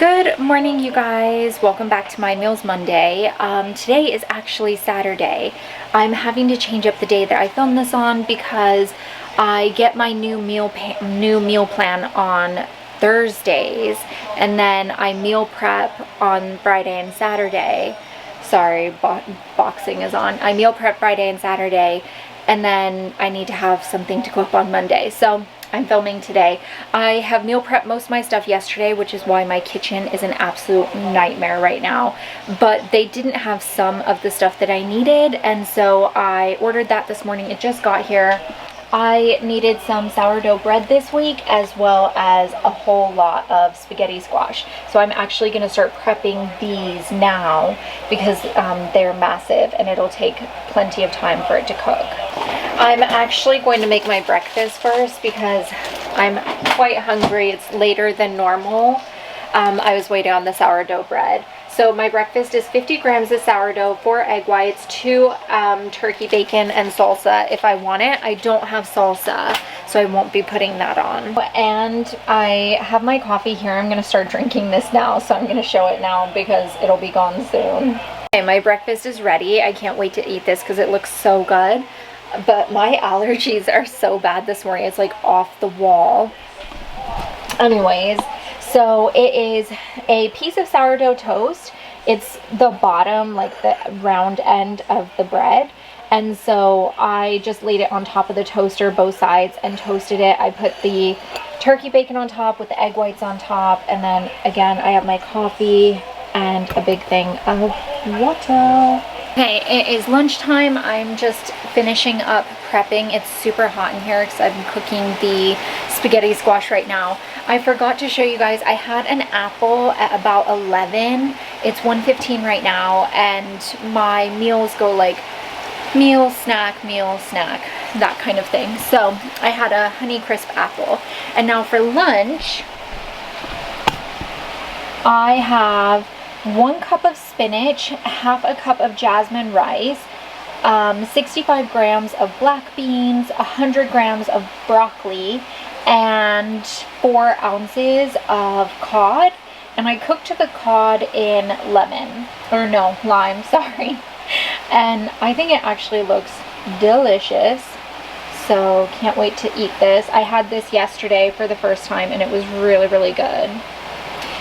Good morning, you guys. Welcome back to my Meals Monday. Today is actually Saturday. I'm having to change up the day that I film this on because I get my new meal plan on Thursdays, and then I meal prep on Friday and Saturday. Sorry, boxing is on. I meal prep Friday and Saturday, and then I need to have something to cook on Monday. So I'm filming today. I have meal prepped most of my stuff yesterday, which is why my kitchen is an absolute nightmare right now. But they didn't have some of the stuff that I needed, and so I ordered that this morning. It just got here. I needed some sourdough bread this week, as well as a whole lot of spaghetti squash. So I'm actually going to start prepping these now because they're massive and it'll take plenty of time for it to cook. I'm actually going to make my breakfast first because I'm quite hungry. It's later than normal. I was waiting on the sourdough bread. So my breakfast is 50 grams of sourdough, 4 egg whites, 2 turkey bacon, and salsa if I want it. I don't have salsa, so I won't be putting that on. And I have my coffee here. I'm going to start drinking this now, so I'm going to show it now because it'll be gone soon. Okay, my breakfast is ready. I can't wait to eat this because it looks so good. But my allergies are so bad this morning. It's like off the wall. Anyways, so it is a piece of sourdough toast. It's the bottom, like the round end of the bread. And so I just laid it on top of the toaster, both sides, and toasted it. I put the turkey bacon on top with the egg whites on top. And then again, I have my coffee and a big thing of water. Okay, it is lunchtime. I'm just finishing up prepping. It's super hot in here because I'm cooking the spaghetti squash right now. I forgot to show you guys, I had an apple at about 11. It's 1:15 right now, and my meals go like meal, snack, that kind of thing. So I had a Honey Crisp apple. And now for lunch, I have 1 cup of spinach, half a cup of jasmine rice, 65 grams of black beans, 100 grams of broccoli, and 4 ounces of cod. And I cooked the cod in lime, sorry. And I think it actually looks delicious. So can't wait to eat this. I had this yesterday for the first time and it was really, really good.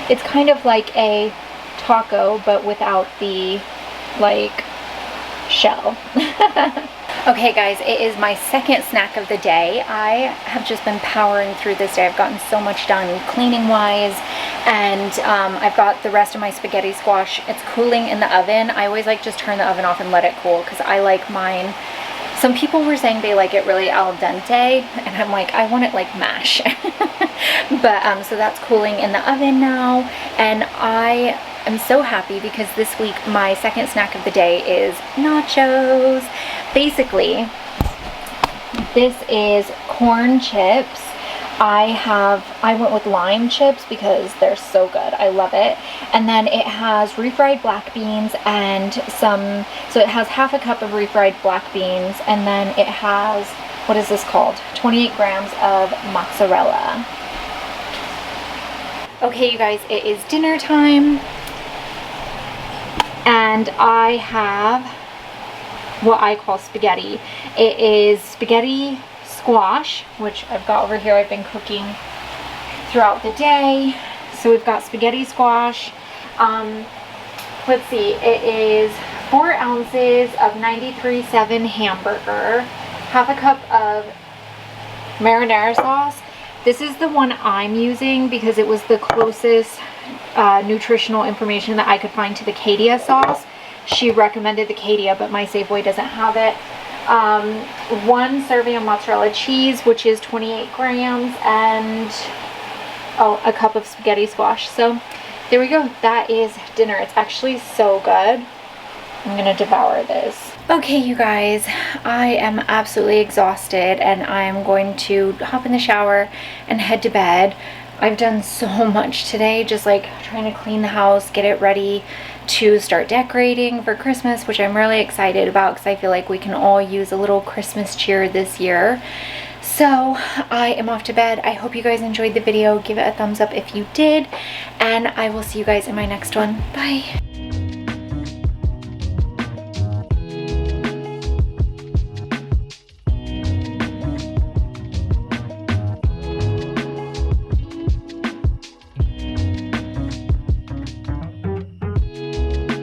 It's kind of like a taco, but without the like shell. Okay guys, it is my second snack of the day. I have just been powering through this day. I've gotten so much done cleaning wise, and I've got the rest of my spaghetti squash. It's cooling in the oven. I always like just turn the oven off and let it cool because I like mine. Some people were saying they like it really al dente, and I'm like, I want it like mash. But so that's cooling in the oven now, and I am so happy because this week my second snack of the day is nachos. Basically, this is corn chips. I went with lime chips because they're so good. I love it. And then it has refried black beans and some, so it has half a cup of refried black beans, and then it has, what is this called? 28 grams of mozzarella. Okay, you guys, it is dinner time. And I have what I call spaghetti. It is spaghetti squash, which I've got over here. I've been cooking throughout the day. So we've got spaghetti squash. Let's see, it is 4 ounces of 93.7 hamburger, half a cup of marinara sauce. This is the one I'm using because it was the closest nutritional information that I could find to the Cadia sauce. She recommended the Cadia, but my Safeway doesn't have it. 1 serving of mozzarella cheese, which is 28 grams, and a cup of spaghetti squash. So there we go. That is dinner. It's actually so good. I'm gonna devour this. Okay, you guys, I am absolutely exhausted and I'm going to hop in the shower and head to bed. I've done so much today, just like trying to clean the house, get it ready to start decorating for Christmas, which I'm really excited about because I feel like we can all use a little Christmas cheer this year. So I am off to bed. I hope you guys enjoyed the video. Give it a thumbs up if you did, and I will see you guys in my next one. Bye.